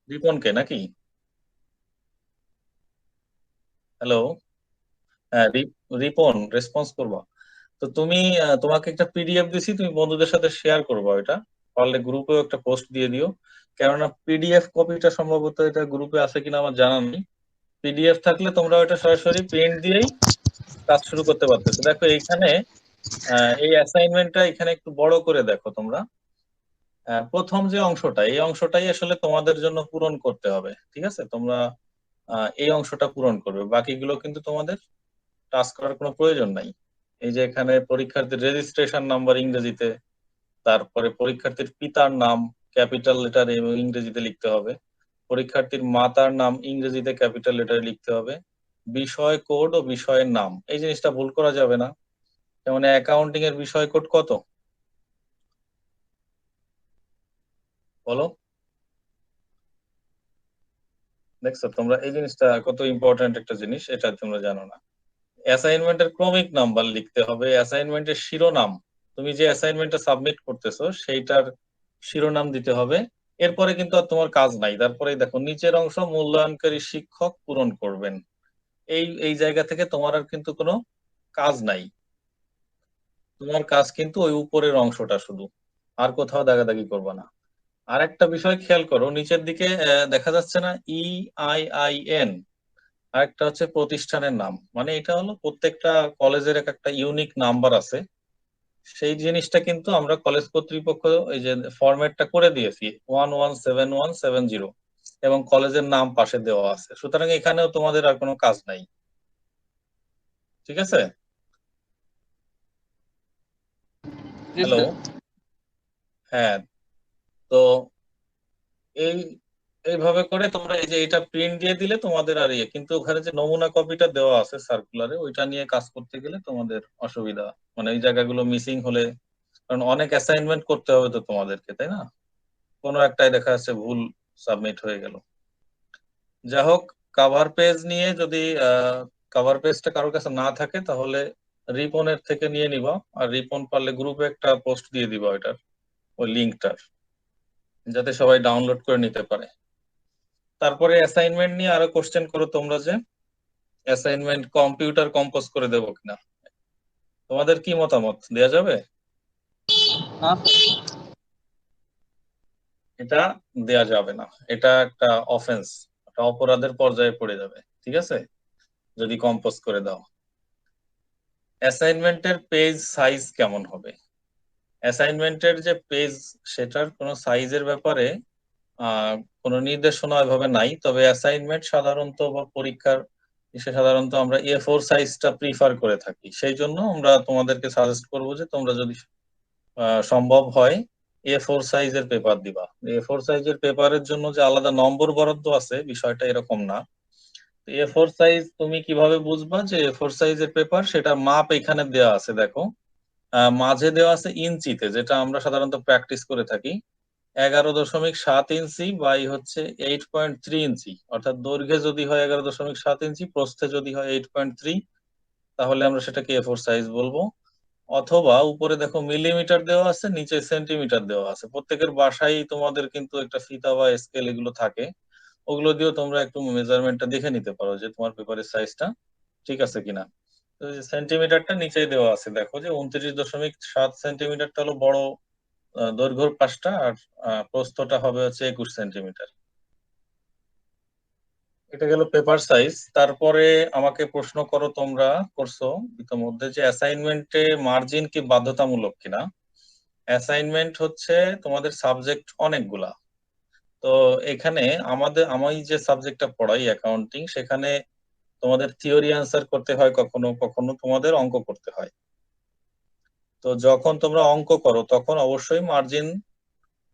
রিপনকে নাকি? হ্যালো। হ্যাঁ, রিপন রেসপন্স করবা? তো তুমি তোমাকে একটা পিডিএফ দিছি, তুমি বন্ধুদের সাথে শেয়ার করবা। এটা পারলে গ্রুপেও একটা পোস্ট দিয়ে দিও, কেননা পিডিএফ কপিটা সম্ভবত এটা গ্রুপে আছে কিনা আমার জানা নেই। পিডিএফ থাকলে তোমরা ওটা সরাসরি প্রিন্ট দিয়েই কাজ শুরু করতে পারতেছো। দেখো এইখানে এই অ্যাসাইনমেন্টটা এখানে একটু বড় করে দেখো তোমরা। প্রথম যে অংশটা, এই অংশটাই আসলে তোমাদের জন্য পূরণ করতে হবে, ঠিক আছে? তোমরা এই অংশটা পূরণ করবে, বাকিগুলো কিন্তু তোমাদের টাস্ক করার কোনো প্রয়োজন নাই। এই যে এখানে পরীক্ষার্থীর রেজিস্ট্রেশন নাম্বার ইংরেজিতে, তারপরে পরীক্ষার্থীর পিতার নাম ক্যাপিটাল লেটার এবং ইংরেজিতে লিখতে হবে, পরীক্ষার্থীর মাতার নাম ইংরেজিতে ক্যাপিটাল লেটারে লিখতে হবে, বিষয় কোড ও বিষয়ের নাম, এই জিনিসটা ভুল করা যাবে না। যেমন অ্যাকাউন্টিং এর বিষয় কোড কত, বলো? দেখছো তোমরা এই জিনিসটা কত ইম্পর্ট্যান্ট একটা জিনিস, এটা তোমরা জানো না। অ্যাসাইনমেন্টের ক্রমিক নাম্বার লিখতে হবে, অ্যাসাইনমেন্টের শিরোনাম, তুমি যে অ্যাসাইনমেন্টটা সাবমিট করতেছো সেইটার শিরোনাম দিতে হবে। এরপরে কিন্তু আর তোমার কাজ নাই। তারপরে দেখো নিচের অংশ মূল্যায়নকারী শিক্ষক পূরণ করবেন। এই এই জায়গা থেকে তোমার আর কিন্তু কোনো কাজ নাই। তোমার কাজ কিন্তু ওই উপরের অংশটা শুধু, আর কোথাও দাগাদাগি করবে না। আর একটা বিষয় খেয়াল করো, নিচের দিকে দেখা যাচ্ছে না EIIN? আরেকটা হচ্ছে প্রতিষ্ঠানের নাম, মানে এটা হলো প্রত্যেকটা কলেজের এক একটা ইউনিক নাম্বার আছে। সেই জিনিসটা কিন্তু আমরা কলেজ কর্তৃপক্ষ এই যে ফরম্যাটটা করে দিয়েছি 117170, এবং কলেজের নাম পাশে দেওয়া আছে, সুতরাং এখানেও তোমাদের আর কোনো কাজ নাই। ঠিক আছে? জি হ্যালো। স্যার। হ্যাঁ। তো এই এইভাবে করে তোমরা এই যে এটা প্রিন্ট দিয়ে দিলে তোমাদের আর ইয়ে, কিন্তু ওখানে যে নমুনা কপিটা দেওয়া আছে সার্কুলারে, ওইটা নিয়ে কাজ করতে গেলে তোমাদের অসুবিধা, মানে এই জায়গাগুলো মিসিং হলে, কারণ অনেক অ্যাসাইনমেন্ট করতে হবে তো তোমাদেরকে, তাই না? কোনো একটাই দেখা যাচ্ছে ভুল সাবমিট হয়ে গেল। যা হোক, কাভার পেজ নিয়ে যদি কাভার পেজটা কারোর কাছে না থাকে তাহলে রিপনের থেকে নিয়ে নিবা। আর রিপন পারলে গ্রুপে একটা পোস্ট দিয়ে দিবা ওইটার, ওই লিঙ্কটার, যাতে সবাই ডাউনলোড করে নিতে পারে। তারপরে অ্যাসাইনমেন্ট নিয়ে আরো কোশ্চেন করো তোমরা, যে অ্যাসাইনমেন্ট কম্পিউটার কম্পোজ করে দেবো কিনা, তোমাদের কি মতামত, দেয়া যাবে? না স্যার। এটা দেয়া যাবে না, এটা একটা অফেন্স, একটা অপরাধের পর্যায়ে পড়ে যাবে, ঠিক আছে, যদি কম্পোজ করে দাও। অ্যাসাইনমেন্টের পেজ সাইজ কেমন হবে? অ্যাসাইনমেন্টের যে পেজ, সেটার কোনো সাইজের ব্যাপারে আহ কোনো নির্দেশনা এভাবে নাই, তবে অ্যাসাইনমেন্ট সাধারণত বা পরীক্ষার সে সাধারণত আমরা A4 সাইজটা প্রিফার করে থাকি, সেই জন্য আমরা তোমাদেরকে সাজেস্ট করবো যে তোমরা যদি সম্ভব হয় A4 সাইজের পেপার দিবা। A4 সাইজের পেপারের জন্য যে আলাদা নম্বর বরাদ্দ আছে, বিষয়টা এরকম না। A4 সাইজ তুমি কিভাবে বুঝবা যে A4 সাইজের পেপার, সেটা মাপ এখানে দেওয়া আছে দেখো। মাঝে দেওয়া আছে ইঞ্চিতে, যেটা আমরা সাধারণত প্র্যাকটিস করে থাকি। 11.7 ইঞ্চি বাই হচ্ছে 8.3 ইঞ্চি, অর্থাৎ দৈর্ঘ্যে যদি হয় 11.7 ইঞ্চি, প্রস্থে যদি হয় 8.3, তাহলে আমরা সেটাকে A4 সাইজ বলবো। অথবা উপরে দেখো মিলিমিটার দেওয়া আছে, নিচে সেন্টিমিটার দেওয়া আছে। প্রত্যেকের বাসায় তোমাদের কিন্তু একটা ফিতা বা স্কেল এগুলো থাকে, ওগুলো দিয়েও তোমরা একটু মেজারমেন্টটা দেখে নিতে পারো যে তোমার পেপারের সাইজটা ঠিক আছে কিনা। তো এই যে সেন্টিমিটারটা নিচেই দেওয়া আছে, দেখো যে 29.7 সেন্টিমিটারটা হলো বড় দৈর্ঘ্যর পাশটা, আর প্রস্থটা হবে হচ্ছে 21 সেন্টিমিটার। এটা গেল পেপার সাইজ। তারপরে আমাকে প্রশ্ন করো তোমরা, করছো ইতোমধ্যে, যে অ্যাসাইনমেন্টে মার্জিন কি বাধ্যতামূলক কিনা। অ্যাসাইনমেন্ট হচ্ছে তোমাদের সাবজেক্ট অনেকগুলা। তো এখানে আমি যে সাবজেক্টটা পড়াই অ্যাকাউন্টিং, সেখানে তোমাদের থিওরি অ্যান্সার করতে হয়, কখনো কখনো তোমাদের অঙ্ক করতে হয়। তো যখন তোমরা অঙ্ক করো তখন অবশ্যই মার্জিন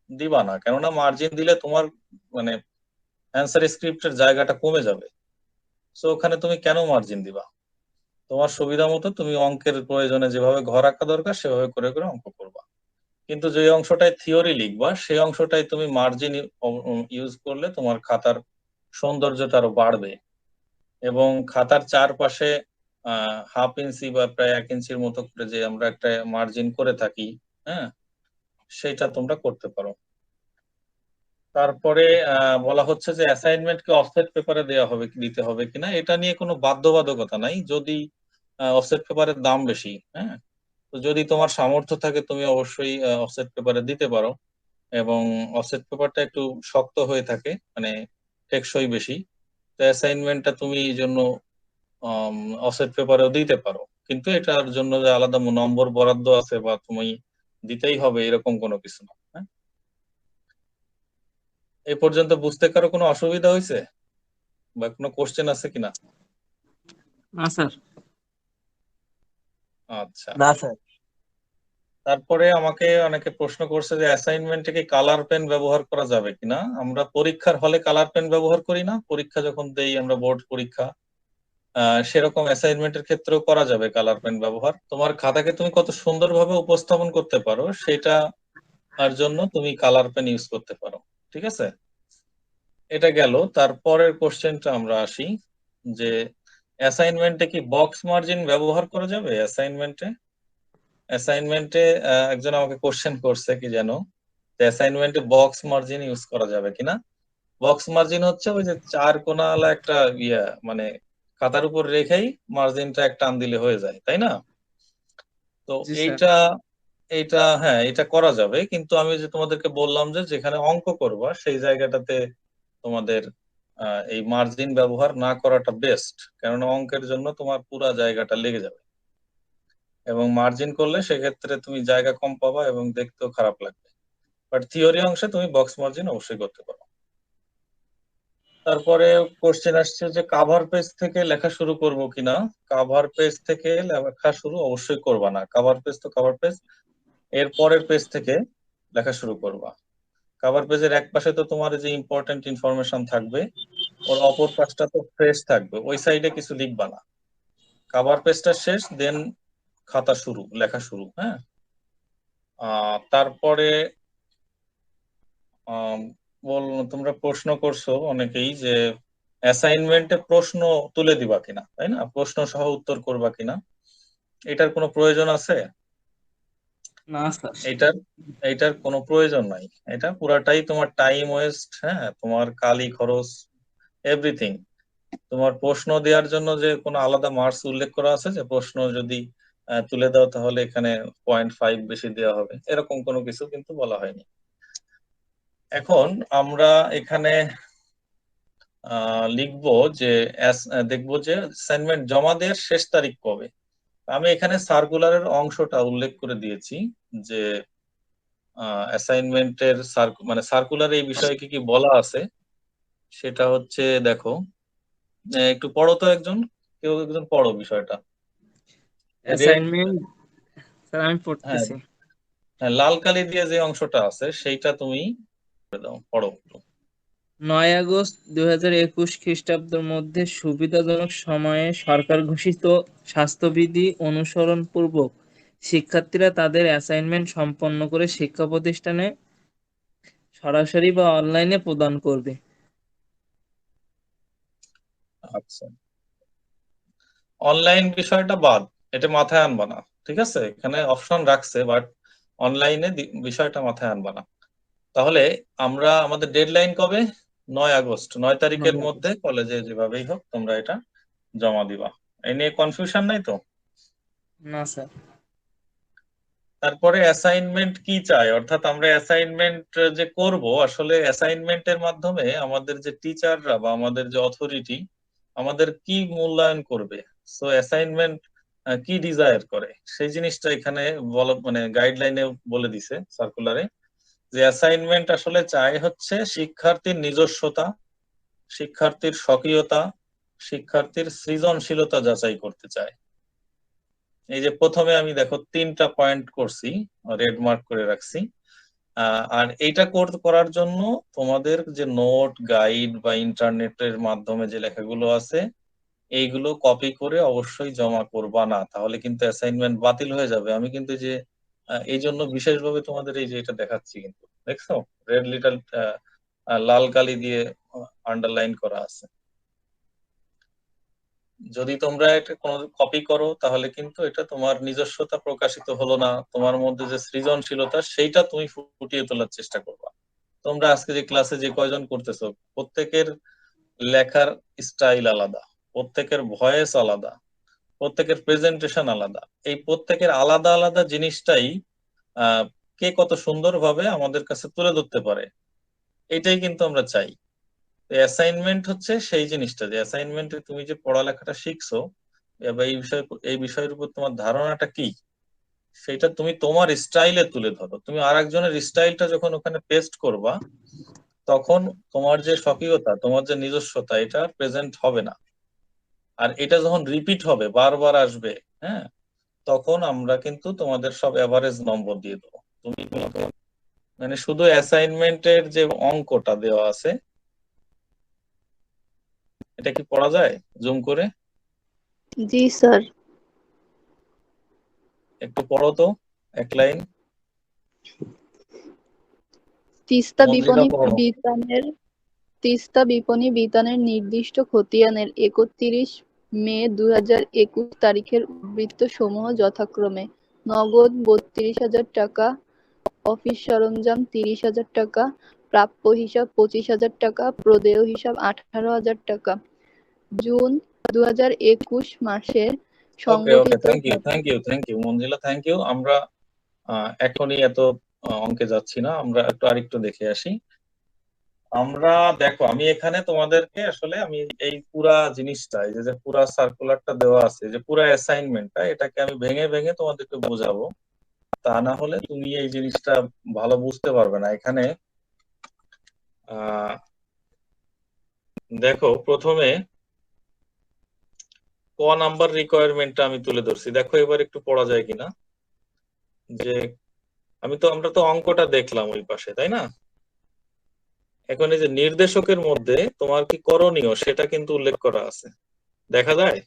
দিবা না, কেননা মার্জিন দিলে তোমার মানে অ্যান্সার স্ক্রিপ্টের জায়গাটা কমে যাবে। তো ওখানে তুমি কেন মার্জিন দিবা? তোমার সুবিধা মতো তুমি অঙ্কের প্রয়োজনে যেভাবে ঘর আঁকা দরকার সেভাবে করে করে অঙ্ক করবা। কিন্তু যে অংশটায় থিওরি লিখবা সেই অংশটায় তুমি মার্জিন ইউজ করলে তোমার খাতার সৌন্দর্যটা আরো বাড়বে। এবং খাতার চারপাশে 1/2 ইঞ্চি বা প্রায় 1 ইঞ্চির মতো করে যে আমরা একটা মার্জিন করে থাকি, হ্যাঁ, সেটা তোমরা করতে পারো। তারপরে বলা হচ্ছে যে অ্যাসাইনমেন্ট কে অফসেট পেপারে দেওয়া হবে দিতে হবে কিনা, এটা নিয়ে কোনো বাধ্যবাধকতা নাই। যদি অফসেট পেপারের দাম বেশি, হ্যাঁ, তো যদি তোমার সামর্থ্য থাকে তুমি অবশ্যই অফসেট পেপারে দিতে পারো। এবং অফসেট পেপারটা একটু শক্ত হয়ে থাকে, মানে টেকসই বেশি। তো অ্যাসাইনমেন্টটা তুমি এই জন্য অফসেট পেপারেও দিতে পারো, কিন্তু এটার জন্য যে আলাদা নম্বর বরাদ্দ আছে বা তুমি দিতেই হবে এরকম কোনো কিছু না, হ্যাঁ। এই পর্যন্ত বুঝতে কারো কোনো অসুবিধা হয়েছে বা কোনো কোশ্চেন আছে কিনা? না স্যার। আচ্ছা। না স্যার। তারপরে আমাকে অনেকে প্রশ্ন করছে যে অ্যাসাইনমেন্টে কি কালার পেন ব্যবহার করা যাবে কিনা। আমরা পরীক্ষার হলে কালার পেন ব্যবহার করি না, পরীক্ষা যখন দেই আমরা, বোর্ড পরীক্ষা, সেরকম অ্যাসাইনমেন্টের ক্ষেত্রেও করা যাবে কালার পেন ব্যবহার। তোমার খাতাকে তুমি কত সুন্দরভাবে উপস্থাপন করতে পারো সেটা আর জন্য তুমি কালার পেন ইউজ করতে পারো, ঠিক আছে। এটা গেল। তারপরের কোশ্চেনটা আমরা আসি যে অ্যাসাইনমেন্টে কি বক্স মার্জিন ব্যবহার করা যাবে অ্যাসাইনমেন্টে। অ্যাসাইনমেন্টে একজন আমাকে কোশ্চেন করছে কি যেন, অ্যাসাইনমেন্টে বক্স মার্জিন ইউজ করা যাবে কিনা। বক্স মার্জিন হচ্ছে ওই যে চার কোনাওয়ালা একটা ইয়া, মানে খাতার উপর রেখেই মার্জিনটা এক টান দিলে হয়ে যায়, তাই না? তো জি স্যার। এইটা এইটা হ্যাঁ, এটা করা যাবে, কিন্তু আমি যে তোমাদেরকে বললাম যে যেখানে অঙ্ক করবা সেই জায়গাটাতে তোমাদের এই মার্জিন ব্যবহার না করাটা বেস্ট, কারণ অঙ্কের জন্য তোমার পুরা জায়গাটা লেগে যাবে। এবং মার্জিন করলে সেক্ষেত্রে তুমি জায়গা কম পাবা এবং দেখতেও খারাপ লাগবে। বাট থিওরি অংশে তুমি বক্স মার্জিন অবশ্যই করতে পারো। তারপরে কোশ্চেন আসছে যে কাভার পেজ থেকে লেখা শুরু করব কিনা। কাভার পেজ থেকে লেখা শুরু অবশ্যই করবা না, কাভার পেজ তো কাভার পেজ, এর পরের পেজ থেকে লেখা শুরু করবা। কাভার পেজের এক পাশে তো তোমার যে ইম্পর্টেন্ট ইনফরমেশন থাকবে, ওর অপর পাশটা তো ফ্রেশ থাকবে, ওই সাইডে কিছু লিখবা না। কাভার পেজটা শেষ, দেন খাতা শুরু, লেখা শুরু, হ্যাঁ। তারপরে আম, তোমরা প্রশ্ন করছো অনেকেই যে অ্যাসাইনমেন্টে প্রশ্ন তুলে দিবা কিনা, তাই না, প্রশ্ন সহ উত্তর করবা কিনা। এটার কোনো প্রয়োজন আছে? না স্যার। এইটার এইটার কোনো প্রয়োজন নাই। এটা পুরাটাই তোমার টাইম ওয়েস্ট, হ্যাঁ, তোমার কালি খরচ, এভরিথিং। তোমার প্রশ্ন দেওয়ার জন্য যে কোনো আলাদা মার্কস উল্লেখ করা আছে যে প্রশ্ন যদি তুলে দাও তাহলে এখানে 0.5 বেশি দেওয়া হবে, এরকম কোনো কিছু কিন্তু বলা হয়নি। এখন আমরা এখানে লিখবো যে দেখবো যে অ্যাসাইনমেন্ট জমা দেওয়ার শেষ তারিখ কবে। আমি এখানে সার্কুলারের অংশটা উল্লেখ করে দিয়েছি যে অ্যাসাইনমেন্টের মানে সার্কুলারে এই বিষয়ে কি কি বলা আছে সেটা হচ্ছে, দেখো, একটু পড়ো তো একজন, কেউ একজন পড়ো বিষয়টা। রেড, অ্যাসাইনমেন্ট স্যার আমি হ্যাঁ, পড়তেছি। হ্যাঁ, লাল কালি দিয়ে যে অংশটা আছে সেইটা তুমি দাও, পড়ো একটু। 9 আগস্ট 2021 খ্রিস্টাব্দের মধ্যে সুবিধাজনক সময়ে সরকার ঘোষিত স্বাস্থ্যবিধি অনুসরণ পূর্বক শিক্ষার্থীরা তাদের অ্যাসাইনমেন্ট সম্পন্ন করে শিক্ষা প্রতিষ্ঠানে সরাসরি বা অনলাইনে প্রদান করবে। আচ্ছা, অনলাইন বিষয়টা বাদ, এটা মাথায় আনবা না, ঠিক আছে, এখানে অপশন রাখছে, বাট অনলাইনে বিষয়টা মাথায় আনবা না। তাহলে আমরা আমাদের ডেডলাইন কবে? 9 আগস্ট, 9 তারিখের 9 আগস্ট। মধ্যে কলেজে যেভাবেই হোক তোমরা এটা জমা দিবা। এই নিয়ে কনফিউশন নাই তো? না স্যার। তারপরে অ্যাসাইনমেন্ট কি চাই, অর্থাৎ আমরা অ্যাসাইনমেন্ট যে করব, আসলে অ্যাসাইনমেন্টের মাধ্যমে আমাদের যে টিচাররা বা আমাদের যে অথরিটি আমাদের কি মূল্যায়ন করবে। সো অ্যাসাইনমেন্ট কি ডিজায়ার করে সেই জিনিসটা এখানে বলা, মানে গাইডলাইনে বলে দিছে সার্কুলারে, যে অ্যাসাইনমেন্ট আসলে চাই হচ্ছে শিক্ষার্থীর নিজস্বতা, শিক্ষার্থীর স্বকীয়তা, শিক্ষার্থীর সৃজনশীলতা যাচাই করতে চায়। এই যে প্রথমে আমি দেখো তিনটা পয়েন্ট করছি, রেড মার্ক করে রাখছি। আর এইটা করার জন্য তোমাদের যে নোট গাইড বা ইন্টারনেটের মাধ্যমে যে লেখাগুলো আছে এইগুলো কপি করে অবশ্যই জমা করবা না, তাহলে কিন্তু অ্যাসাইনমেন্ট বাতিল হয়ে যাবে। আমি কিন্তু যে এই জন্য বিশেষভাবে তোমাদের এই যে এটা দেখাচ্ছি, কিন্তু দেখছো রেড লিটল লাল কালি দিয়ে আন্ডারলাইন করা আছে। যদি তোমরা এটা কোনো কপি করো তাহলে কিন্তু এটা তোমার নিজস্বতা প্রকাশিত হলো না, তোমার মধ্যে যে সৃজনশীলতা সেইটা তুমি ফুটিয়ে তোলার চেষ্টা করবা। তোমরা আজকে যে ক্লাসে যে কয়জন করতেছো প্রত্যেকের লেখার স্টাইল আলাদা, প্রত্যেকের ভয়েস আলাদা, প্রত্যেকের প্রেজেন্টেশন আলাদা। এই প্রত্যেকের আলাদা আলাদা জিনিসটাই আহ কে কত সুন্দরভাবে আমাদের কাছে তুলে ধরতে পারে, এটাই কিন্তু আমরা চাই। অ্যাসাইনমেন্ট হচ্ছে সেই জিনিসটা, যে অ্যাসাইনমেন্টে তুমি যে পড়ালেখাটা শিখছো বা এই বিষয়ের উপর তোমার ধারণাটা কি, সেটা তুমি তোমার স্টাইলে তুলে ধরো। তুমি আর একজনের স্টাইলটা যখন ওখানে পেস্ট করবা, তখন তোমার যে স্বকীয়তা, তোমার যে নিজস্বতা, এটা প্রেজেন্ট হবে না। আর এটা যখন রিপিট হবে, বারবার আসবে, হ্যাঁ, তখন আমরা কিন্তু তোমাদের সব এভারেজ নম্বর দিয়ে দেবো। তুমি মানে শুধু অ্যাসাইনমেন্টের যে অঙ্কটা দেওয়া আছে, এটা কি পড়া যায় জুম করে? জি স্যার। একটু পড়ো তো, এক লাইন। তিস্তা মঞ্জিলা বিপণী পড়ো। বিতানের তিস্তা বিপণী বিতানের নির্দিষ্ট খতিয়ানের ৩১ মে ২০২১ তারিখের উদ্ধৃত সমূহ যথাক্রমে: নগদ ৩২,০০০ টাকা, অফিস সরঞ্জাম ৩০,০০০ টাকা, প্রাপ্য হিসাব ২৫,০০০ টাকা, প্রদেয় হিসাব 18,০০০ টাকা। জুন ২০২১ মাসে ওকে ওকে, সংগঠিত thank you Manjila, thank you. আমরা এখনই এত অঙ্কে যাচ্ছি না, আমরা একটু আরেকটু দেখে আসি। আমরা দেখো, আমি এখানে তোমাদেরকে আসলে আমি এই পুরা জিনিসটা, এই যে যে পুরা সার্কুলারটা দেওয়া আছে, যে পুরা অ্যাসাইনমেন্টটা, এটাকে আমি ভেঙে ভেঙে তোমাদেরকে বোঝাবো। তা না হলে তুমি এই জিনিসটা ভালো বুঝতে পারবে না। এখানে আহ দেখো, প্রথমে ক নাম্বার রিকোয়ারমেন্টটা আমি তুলে ধরছি, দেখো এবার একটু পড়া যায় কিনা। যে আমরা তো অঙ্কটা দেখলাম ওই পাশে, তাই না? এখন এই যে নির্দেশকের মধ্যে তোমার কি করণীয় সেটা কিন্তু উল্লেখ করা আছে, দেখা যায়।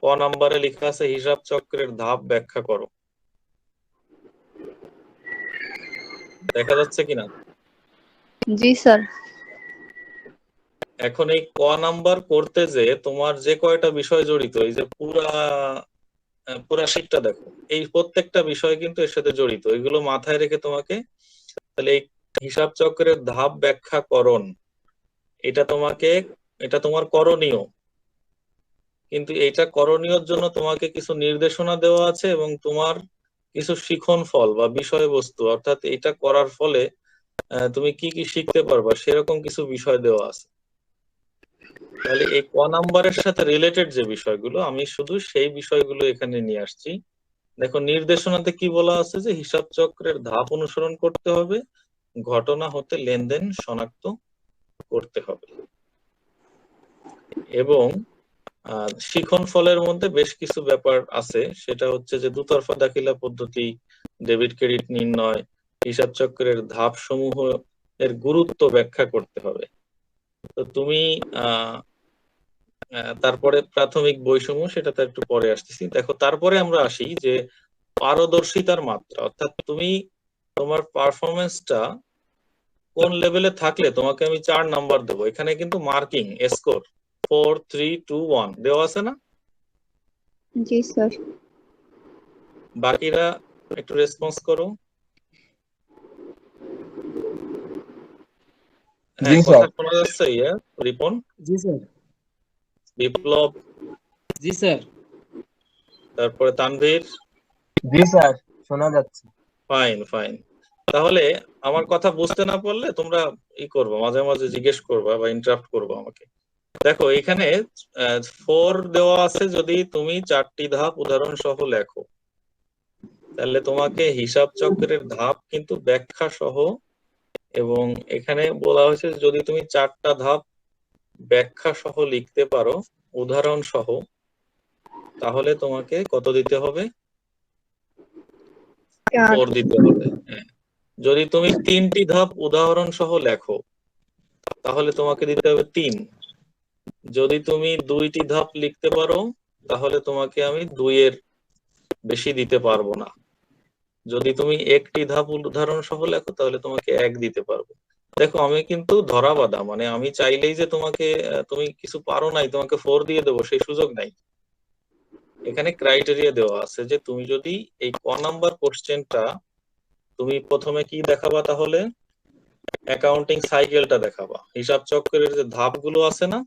ক নাম্বারে লেখা আছে হিসাব চক্রের ধাপ ব্যাখ্যা করো, দেখা যাচ্ছে কিনা? জি স্যার। এখন এই ক নাম্বার করতে যে তোমার যে কয়টা বিষয় জড়িত, এই যে পুরা শীটটা দেখো, এই প্রত্যেকটা বিষয় কিন্তু এর সাথে জড়িত। এগুলো মাথায় রেখে তোমাকে, তাহলে এই হিসাব চক্রের ধাপ ব্যাখ্যাকরণ, এটা তোমাকে, এটা তোমার করণীয়। কিন্তু এটা করণীয়র জন্য তোমাকে কিছু নির্দেশনা দেওয়া আছে এবং তোমার কিছু শিখন ফল বা বিষয়বস্তু, অর্থাৎ এটা করার ফলে তুমি কি কি শিখতে পারবা সেরকম কিছু বিষয় দেওয়া আছে। তাহলে এই ক নাম্বারের সাথে রিলেটেড যে বিষয়গুলো, আমি শুধু সেই বিষয়গুলো এখানে নিয়ে আসছি। দেখো নির্দেশনাতে কি বলা আছে, যে হিসাব চক্রের ধাপ অনুসরণ করতে হবে, ঘটনা হতে লেনদেন শনাক্ত করতে হবে, এবং শিখন ফলের মধ্যে বেশ কিছু ব্যাপার আছে। সেটা হচ্ছে যে দুতরফা দাখিলা পদ্ধতি, ডেবিট ক্রেডিট নির্ণয়, হিসাব চক্রের ধাপ সমূহ এর গুরুত্ব ব্যাখ্যা করতে হবে। তো তুমি তারপরে প্রাথমিক বৈষম্য, সেটাতে একটু পরে আসতেছি। দেখো তারপরে আমরা আসি যে পারদর্শিতার মাত্রা, অর্থাৎ তুমি তোমার পারফরমেন্সটা কোন লেভেলে থাকলে তোমাকে আমি 4 নাম্বার দেবো। এখানে কিন্তু মার্কিং স্কোর 4 3 2 1 দেওয়া আছে না? জি স্যার। বাকিরা একটু রেসপন্স করো। জি হ্যাঁ, কথা স্যার। শোনা যাচ্ছে? রিপন, জি স্যার। বিপ্লব, জি স্যার। তারপরে তানভীর। জি স্যার, শোনা যাচ্ছে। Fine fine. তাহলে আমার কথা বুঝতে না পারলে তোমরা করবো, মাঝে মাঝে জিজ্ঞেস করবা বা ইন্টারাপ্ট করবো আমাকে। দেখো এখানে 4 দেওয়া আছে, যদি তুমি 4টি ধাপ উদাহরণ সহ লেখো, তাহলে তোমাকে হিসাব চক্রের ধাপ কিন্তু ব্যাখ্যা সহ, এবং এখানে বলা হয়েছে যদি তুমি 4টা ধাপ ব্যাখ্যা সহ লিখতে পারো, উদাহরণ সহ, তাহলে তোমাকে কত দিতে হবে? 4 দিতে হবে। হ্যাঁ, যদি তুমি 3টি ধাপ উদাহরণ সহ লেখো, তাহলে তোমাকে দিতে হবে 3। যদি তুমি 2টি ধাপ লিখতে পারো, তাহলে তোমাকে আমি 2 এর বেশি দিতে পারবো না। যদি তুমি 1টি ধাপ উদাহরণ সহ লেখো, তাহলে তোমাকে 1 দিতে পারবো। দেখো আমি কিন্তু ধরা বাঁধা, মানে আমি চাইলেই যে তোমাকে তুমি কিছু পারো নাই তোমাকে 4 দিয়ে দেবো, সেই সুযোগ নাই। এখানে ক্রাইটেরিয়া দেওয়া আছে যে তুমি যদি এই ক নাম্বার কোশ্চেনটা, তুমি প্রথমে কি দেখাবা, তাহলে অ্যাকাউন্টিং সাইকেলটা দেখাবা। হিসাব চক্রের যে ধাপগুলো আছে না,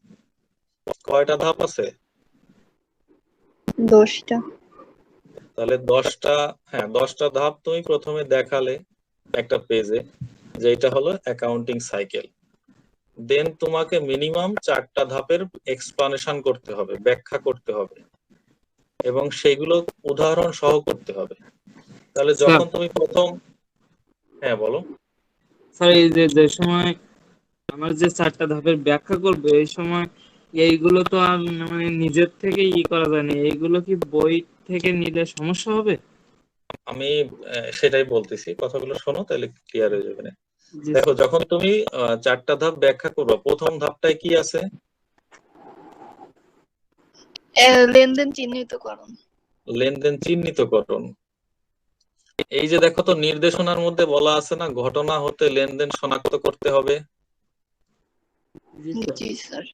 কয়টা ধাপ আছে? 10টা। তাহলে 10টা ধাপ তুমি প্রথমে দেখালে একটা পেজে, যে এটা হলো অ্যাকাউন্টিং সাইকেল। দেন তোমাকে মিনিমাম 4টা ধাপের এক্সপ্লানেশন করতে হবে, ব্যাখ্যা করতে হবে, এবং সেগুলো উদাহরণ সহ করতে হবে। তাহলে স্যার যখন তুমি প্রথম, হ্যাঁ বলো। স্যার এই যে সময় আমার যে 4টা ধাপের ব্যাখ্যা করবে এই সময় এইগুলো তো আর মানে নিজের থেকে করা যায় না, এইগুলো কি বই থেকে নিলে সমস্যা হবে? আমি সেটাই বলতেছি, কথাগুলো শোনো তাহলে ক্লিয়ার হয়ে যাবে না। জি দেখো, স্যার। যখন তুমি 4টা ধাপ ব্যাখ্যা করবে, প্রথম ধাপটায় কি আছে? লেনদেন চিহ্নিতকরণ। লেনদেন চিহ্নিতকরণ। এই যে দেখো তো, নির্দেশনার মধ্যে বলা আছে না, ঘটনা হতে লেনদেন শনাক্ত করতে হবে। জি স্যার। জি স্যার।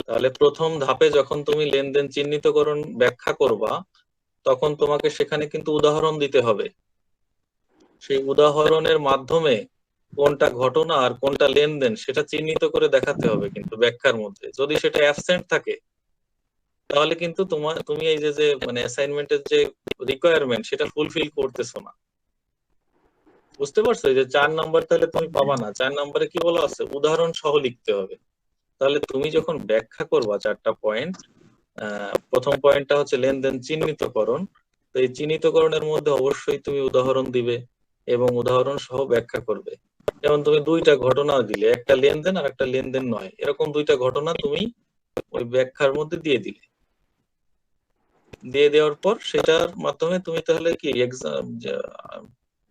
তাহলে প্রথম ধাপে যখন তুমি লেনদেন চিহ্নিতকরণ ব্যাখ্যা করবা, তখন তোমাকে সেখানে কিন্তু উদাহরণ দিতে হবে। সেই উদাহরণের মাধ্যমে কোনটা ঘটনা আর কোনটা লেনদেন সেটা চিহ্নিত করে দেখাতে হবে। কিন্তু ব্যাখ্যার মধ্যে যদি সেটা অ্যাবসেন্ট থাকে, তাহলে কিন্তু তুমি এই যে মানে অ্যাসাইনমেন্টের যে রিকোয়ারমেন্ট সেটা ফুলফিল করতেছো না। বুঝতে পারছো? এই যে 4 নাম্বার তাহলে তুমি পাবা না। 4 নাম্বারে কি বলা আছে? উদাহরণ সহ লিখতে হবে। তাহলে তুমি যখন ব্যাখ্যা করবা 4টা পয়েন্ট, প্রথম পয়েন্টটা হচ্ছে লেনদেন চিহ্নিতকরণ। তো এই চিহ্নিতকরণের মধ্যে অবশ্যই তুমি উদাহরণ দিবে এবং উদাহরণ সহ ব্যাখ্যা করবে। যেমন তুমি 2টা ঘটনা দিলে, একটা লেনদেন আর একটা লেনদেন নয়, এরকম 2টা ঘটনা তুমি ওই ব্যাখ্যার মধ্যে দিয়ে দিলে। দিয়ে দেওয়ার পর সেটার মাধ্যমে তুমি তাহলে কি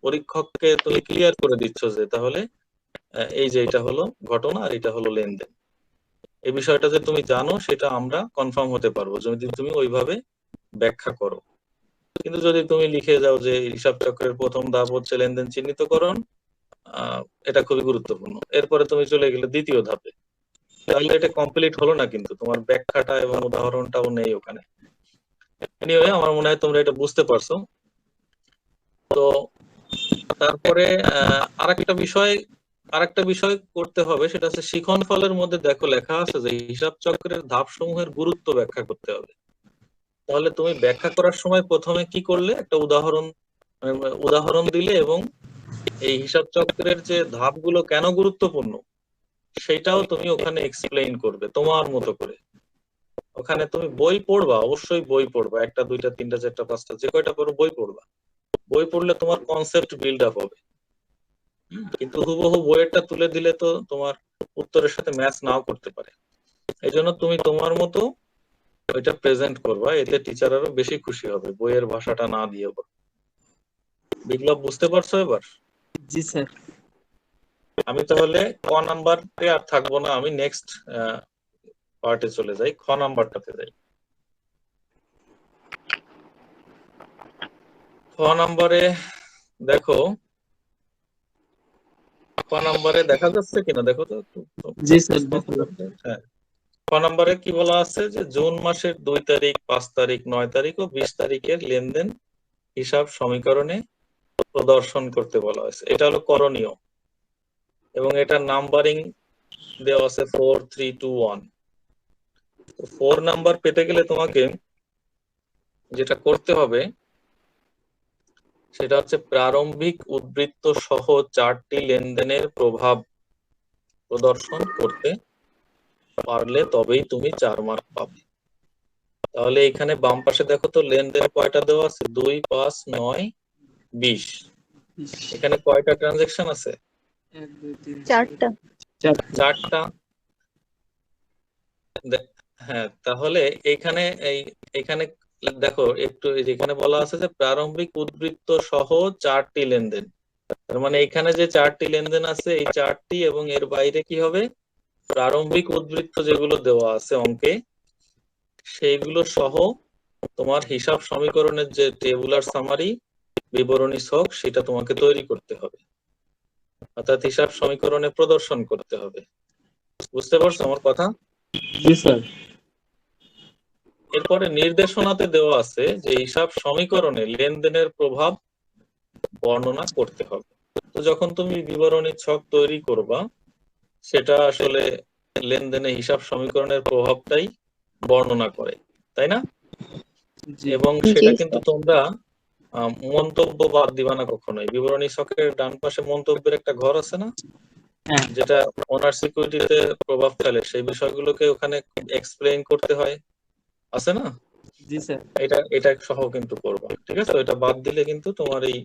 পরীক্ষককে তুমি ক্লিয়ার করে দিচ্ছ যে তাহলে এই যে এটা হলো ঘটনা আর এটা হলো লেনদেন। এই বিষয়টা যে তুমি জানো সেটা আমরা কনফার্ম হতে পারবো যদি তুমি ওইভাবে ব্যাখ্যা করো। কিন্তু যদি তুমি লিখে যাও যে হিসাব চক্রের প্রথম ধাপ হচ্ছে লেনদেন চিহ্নিতকরণ, এটা খুবই গুরুত্বপূর্ণ, এরপরে তুমি চলে গেলে দ্বিতীয় ধাপে, তাহলে এটা কমপ্লিট হলো না, কিন্তু তোমার ব্যাখ্যাটা এবং উদাহরণটাও নেই ওখানে। এনিওয়ে, আমার মনে হয় তোমরা এটা বুঝতে পারছো। তো তারপরে আরেকটা বিষয় করতে হবে, সেটা হচ্ছে শিখন ফলের মধ্যে দেখো লেখা আছে যে হিসাব চক্রের ধাপ সমূহের গুরুত্ব ব্যাখ্যা করতে হবে। তাহলে তুমি ব্যাখ্যা করার সময় প্রথমে কি করলে? একটা উদাহরণ দিলে এবং এই হিসাব চক্রের যে ধাপগুলো কেন গুরুত্বপূর্ণ সেটাও তুমি ওখানে এক্সপ্লেইন করবে তোমার মতো করে। ওখানে তুমি বই পড়বা, অবশ্যই বই পড়বা, 1টা 2টা 3টা 4টা 5টা যে কয়টা পড়ো বই পড়বা। বই পড়লে তোমার কনসেপ্ট বিল্ড আপ হবে। কিন্তু হুবহু বইয়েরটা তুলে দিলে তো তোমার উত্তরের সাথে ম্যাচ নাও করতে পারে। এই জন্য তুমি তোমার মতো ওইটা প্রেজেন্ট করবা, এতে টিচার আরো বেশি খুশি হবে বইয়ের ভাষাটা না দিয়ে। বিপ্লব, বুঝতে পারছো এবার? জি স্যার। আমি তাহলে ক নাম্বারে আর থাকবো না, আমি নেক্সট পার্টে চলে যাই, খ নাম্বারটাতে যাই। খ নাম্বারে দেখো, খ নাম্বারে দেখা যাচ্ছে কিনা দেখো তো একটু। জি স্যার। হ্যাঁ, খ নাম্বারে কি বলা আছে যে জুন মাসের 2 তারিখ, 5 তারিখ, 9 তারিখ ও 20 তারিখের লেনদেন হিসাব সমীকরণে প্রদর্শন করতে বলা হয়েছে। এটা হলো করণীয় এবং এটা নাম্বারিং দেওয়া আছে 4, 3, 2, 1। 4 নাম্বার পেতে গেলে তোমাকে যেটা করতে হবে সেটা হচ্ছে প্রারম্ভিক উদ্বৃত্ত সহ 4টি লেনদেনের প্রভাব প্রদর্শন করতে পারলে তবেই তুমি 4 মার্ক পাবে। তাহলে এখানে বাম পাশে দেখো তো লেনদেন কয়টা দেওয়া আছে? 2, 5, 9, 20। এখানে কয়টা ট্রানজেকশন আছে? 1 2 3 4টা। 4টা। হ্যাঁ, তাহলে এইখানে এইখানে দেখো একটু, যেখানে বলা আছে যে প্রারম্ভিক উদ্বৃত্ত সহ 4টি লেনদেন, তার মানে এখানে যে 4টি লেনদেন আছে এই 4টি এবং এর বাইরে কি হবে? প্রারম্ভিক উদ্বৃত্ত যেগুলো দেওয়া আছে অঙ্কে সেইগুলো সহ তোমার হিসাব সমীকরণের যে টেবুলার সামারি বিবরণী ছক সেটা তোমাকে তৈরি করতে হবে, অর্থাৎ হিসাব সমীকরণে প্রদর্শন করতে হবে। বুঝতে পারছো আমার কথা? জি স্যার। এরপরে নির্দেশনাতে দেওয়া আছে যে হিসাব সমীকরণে লেনদেনের প্রভাব বর্ণনা করতে হবে। তো যখন তুমি বিবরণী ছক তৈরি করবা, সেটা আসলে লেনদেনে হিসাব সমীকরণের প্রভাবটাই বর্ণনা করে, তাই না? জি এবং জি সেটা স্যার। কিন্তু তোমরা মন্তব্য বাদ দিবা না কখনোই। বিবরণী ছকের ডান পাশে মন্তব্যের একটা ঘর আছে না, হ্যাঁ যেটা ওনার সিকিউরিটিতে প্রভাব ফেলে, সেই বিষয়গুলোকে ওখানে এক্সপ্লেইন করতে হয়, আছে না? জি স্যার। এটা সহ কিন্তু করবা, ঠিক আছে? এটা বাদ দিলে কিন্তু তোমার এই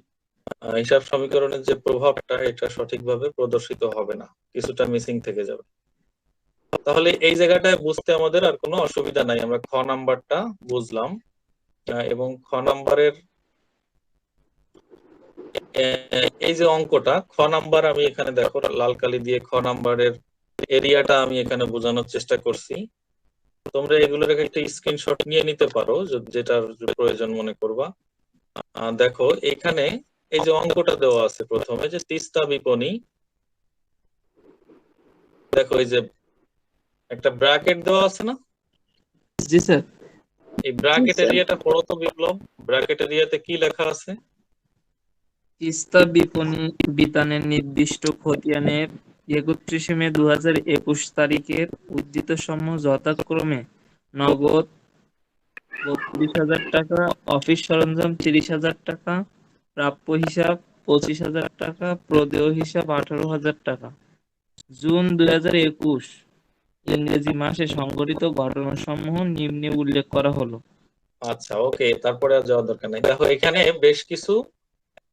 হিসাব সমীকরণের যে প্রভাবটা, এটা সঠিকভাবে প্রদর্শিত হবে না, কিছুটা মিসিং থেকে যাবে। তাহলে এই জায়গাটায় বুঝতে আমাদের আর কোনো অসুবিধা নাই, আমরা খ নাম্বারটা বুঝলাম। এবং খ নাম্বারের এই যে অঙ্কটা, খ নাম্বার আমি এখানে দেখো লাল কালি দিয়ে খ নাম্বারের এরিয়াটা আমি এখানে বোঝানোর চেষ্টা করছি। তোমরা এগুলোর একটা স্ক্রিনশট নিয়ে নিতে পারো যেটার প্রয়োজন মনে করবা। দেখো এখানে এই যে অঙ্কটা দেওয়া আছে প্রথমে, যে তিস্তা বিপণী, দেখো এই যে একটা ব্র্যাকেট দেওয়া আছে না, জি স্যার। এই ব্র্যাকেট এরিয়াটা পড়ো তো বিপ্লব। ব্র্যাকেট এরিয়াতে কি লেখা আছে? তিস্তা বিতানের নির্দিষ্ট খতিয়ানের 31 মে 2021 তারিখের উদ্ধৃতসমূহ যথাক্রমে নগদ 32,000 টাকা, অফিস সরঞ্জাম 30,000 টাকা, প্রাপ্য হিসাব 25,000 টাকা, প্রদেয় হিসাব 18,000 টাকা। জুন 2021 ইংরেজি মাসে সংঘটিত ঘটনাসমূহ নিম্নে উল্লেখ করা হলো। আচ্ছা, ওকে, তারপরে আর যাওয়ার দরকার নাই। দেখো এখানে বেশ কিছু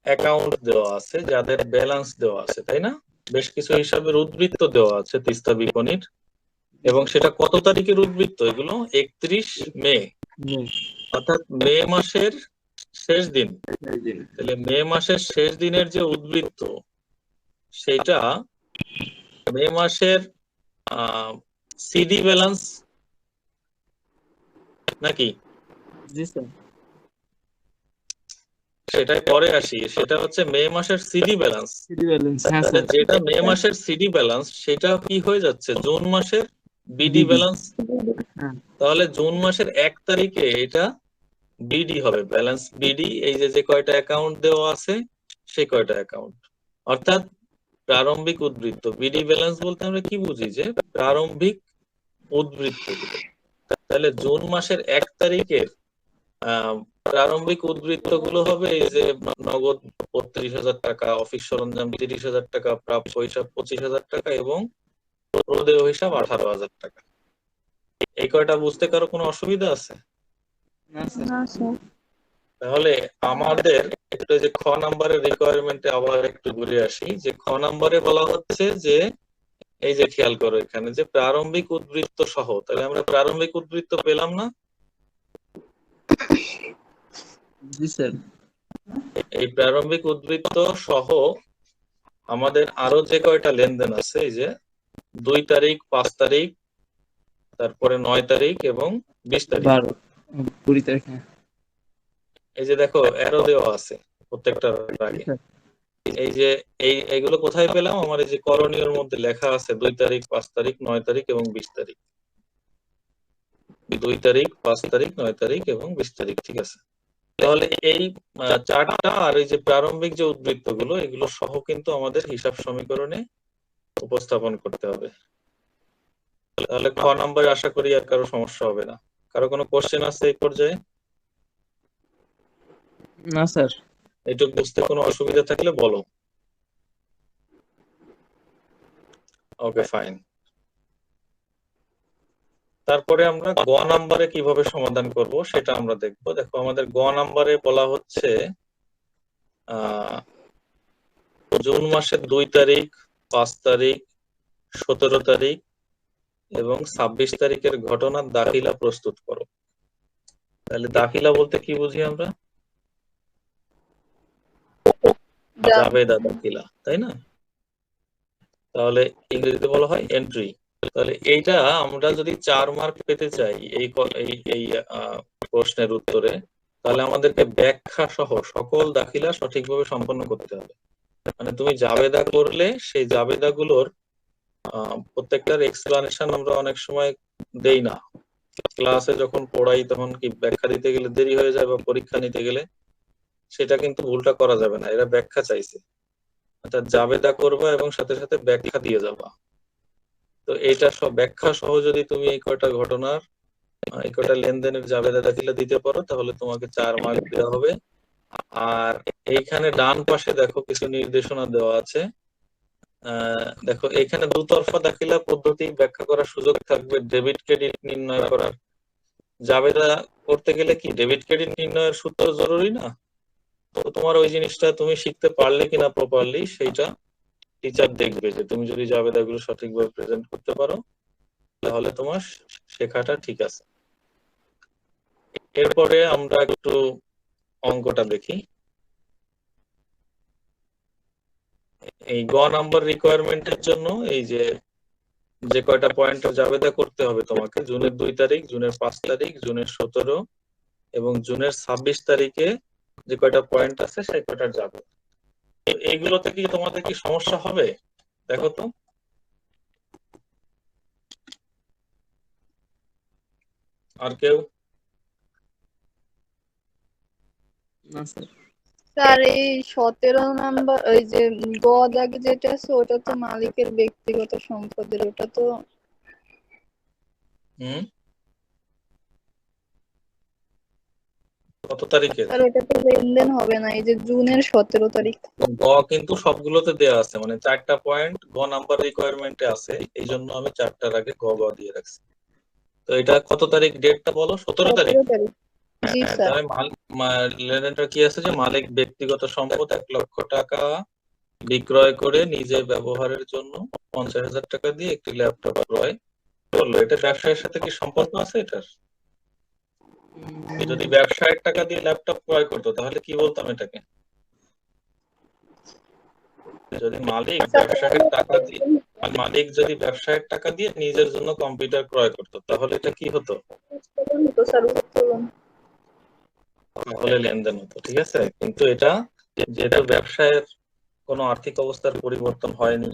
অ্যাকাউন্ট দেওয়া আছে যাদের ব্যালেন্স দেওয়া আছে, তাই না? বেশ কিছু হিসাবের উদ্ধৃত্ত দেওয়া আছে তিস্তা বিপণীর, এবং সেটা কত তারিখের উদ্ধৃত্ত? এগুলো 31 মে, অর্থাৎ মে মাসের শেষ দিন। তাহলে মে মাসের শেষ দিনের যে উদ্ধৃত্ত, সেটা মে মাসের সিডি ব্যালেন্স নাকি? জি স্যার। সেটাই পরে আসি, সেটা হচ্ছে মে মাসের সিডি ব্যালেন্স। হ্যাঁ তাহলে স্যার। যেটা মে মাসের সিডি ব্যালেন্স, সেটা কি হয়ে যাচ্ছে জুন মাসের বিডি BD ব্যালেন্স। হ্যাঁ। তাহলে জুন মাসের 1 তারিখে এটা বিডি হবে, ব্যালেন্স বিডি। এই যে যে কয়টা অ্যাকাউন্ট দেওয়া আছে, সেই কয়টা অ্যাকাউন্ট, অর্থাৎ প্রারম্ভিক উদ্ধৃত্ত। বিডি ব্যালেন্স বলতে আমরা কি বুঝি? যে প্রারম্ভিক উদ্ধৃত্ত গুলো। তাহলে জুন মাসের 1 তারিখের প্রারম্ভিক উদ্ধৃত্ত গুলো হবে এই যে নগদ 32,000 টাকা, অফিস সরঞ্জাম 30,000 টাকা, প্রাপ্য হিসাব 25,000 টাকা এবং প্রদেয় হিসাব 18,000 টাকা। এই কয়টা বুঝতে কারো কোনো অসুবিধা আছে? না স্যার। না স্যার। তাহলে আমাদের একটু যে খ নাম্বারের রিকোয়ারমেন্টে আবার একটু ঘুরে আসি, যে খ নাম্বারে বলা হচ্ছে যে এই যে খেয়াল করো এখানে যে প্রারম্ভিক উদ্ধৃত্ত সহ। তাহলে আমরা প্রারম্ভিক উদ্ধৃত্ত পেলাম না? জি স্যার। এই প্রারম্ভিক উদ্ধৃত্ত সহ আমাদের আরো যে কয়টা লেনদেন আছে, এই যে 2 তারিখ, 5 তারিখ, তারপরে 9 তারিখ এবং 20 তারিখ। 20 তারিখ। হ্যাঁ। এই যে দেখো এরো দেওয়া আছে প্রত্যেকটার আগে। এই যে এইগুলো কোথায় পেলাম? আমার এই যে করণীয়র মধ্যে লেখা আছে 2 তারিখ, 5 তারিখ, 9 তারিখ এবং 20 তারিখ। 2 তারিখ, 5 তারিখ, 9 তারিখ এবং 20 তারিখ, ঠিক আছে? তাহলে এই চারটা আর এই যে প্রারম্ভিক যে উদ্ধৃত্ত গুলো, এগুলো সহ কিন্তু আমাদের হিসাব সমীকরণে উপস্থাপন করতে হবে। তাহলে খ নাম্বারে আশা করি আর কারো সমস্যা হবে না। কারো কোনো কোশ্চেন আছে এই পর্যায়ে? না স্যার। এইটুকু বুঝতে কোনো অসুবিধা থাকলে বলো। ওকে, ফাইন। তারপরে আমরা গ নাম্বারে কিভাবে সমাধান করব সেটা আমরা দেখব। দেখো আমাদের গ নাম্বারে বলা হচ্ছে জুন মাসের 2 তারিখ, 5 তারিখ, 17 তারিখ এবং 26 তারিখের ঘটনার দাখিলা প্রস্তুত করো। তাহলে দাখিলা বলতে কি বুঝি আমরা? জাবেদা দাখিলা, তাই না? তাহলে ইংরেজিতে বলা হয় এন্ট্রি। তাহলে এইটা আমরা যদি 4 মার্ক পেতে চাই এই প্রশ্নের উত্তরে, তাহলে আমাদেরকে ব্যাখ্যা সহ সকল দাখিলা সঠিকভাবে সম্পন্ন করতে হবে। মানে তুমি জাবেদা করলে সেই জাবেদাগুলোর প্রত্যেকটার এক্সপ্লানেশন আমরা অনেক সময় দেই না। ক্লাসে যখন পড়াই তখন কি ব্যাখ্যা দিতে গেলে দেরি হয়ে যায়, বা পরীক্ষা নিতে গেলে, সেটা কিন্তু ভুলটা করা যাবে না। এরা ব্যাখ্যা চাইছে। অর্থাৎ জাবেদা করবা এবং সাথে সাথে ব্যাখ্যা দিয়ে যাবা। তো এইটা সব ব্যাখ্যা সহ যদি তুমি এই কয়টা ঘটনার এই কয়টা লেনদেনের জাবেদা দাখিলা দিতে পারো তাহলে তোমাকে 4 মার্ক দেওয়া হবে। আর এইখানে ডান পাশে দেখো কিছু নির্দেশনা দেওয়া আছে। দেখো এখানে দুতরফা দাখিলা পদ্ধতি ব্যাখ্যা করার সুযোগ থাকবে, ডেবিট ক্রেডিট নির্ণয় করার। জাবেদা করতে গেলে কি ডেবিট ক্রেডিট নির্ণয়ের সূত্র জরুরি না? তো তোমার ওই জিনিসটা তুমি শিখতে পারলে কিনা প্রপারলি সেইটা টিচার দেখবে, যে তুমি যদি জাবেদাগুলো সঠিকভাবে প্রেজেন্ট করতে পারো তাহলে তোমার শেখাটা ঠিক আছে। এরপরে আমরা একটু অঙ্কটা দেখি। এই গ নাম্বার রিকোয়ারমেন্টের জন্য এই যে কয়টা পয়েন্টের জাবেদা করতে হবে তোমাকে, জুনের 2 তারিখ, জুনের 5 তারিখ, জুনের 17 এবং জুনের 26 তারিখে যে কয়টা পয়েন্ট আছে সেই কয়টার জাবেদা। এইগুলোতে কি তোমাদের কি সমস্যা হবে? দেখো তো। আর কেউ? না স্যার। স্যার এই 17 নাম্বার ওই যে গ দাগে যেটা আছে ওটা তো মালিকের ব্যক্তিগত সম্পদের, ওটা তো কত তারিখে? স্যার ওটা তো লেনদেন হবে না, এই যে জুনের 17 তারিখ। গ কিন্তু সবগুলোতে দেয়া আছে, মানে 4টা পয়েন্ট গ নাম্বার রিকোয়ারমেন্টে আছে, এই জন্য আমি 4টার আগে গ গ দিয়ে রাখছি। তো এটা কত তারিখ ডেটটা বলো? 17 তারিখ। 17 তারিখ। জি স্যার। তাহলে লেনদেনটা কি আছে যে মালিক ব্যক্তিগত সম্পদ 1 লক্ষ টাকা বিক্রয় করে নিজে ব্যবহারের জন্য 50,000 টাকা দিয়ে একটি ল্যাপটপ ক্রয় করলো। এটা ব্যবসায়ের সাথে কি সম্পর্ক আছে এটার? যদি ব্যবসায়ের টাকা দিয়ে ল্যাপটপ ক্রয় করতো তাহলে কি বলতাম এটাকে? যদি মালিক যদি ব্যবসায়ের টাকা দিয়ে নিজের জন্য কম্পিউটার ক্রয় করতো তাহলে এটা কি হতো? তাহলে লেনদেন হতো, ঠিক আছে। কিন্তু এটা যেটা ব্যবসায়ের কোনো আর্থিক অবস্থার পরিবর্তন হয়নি,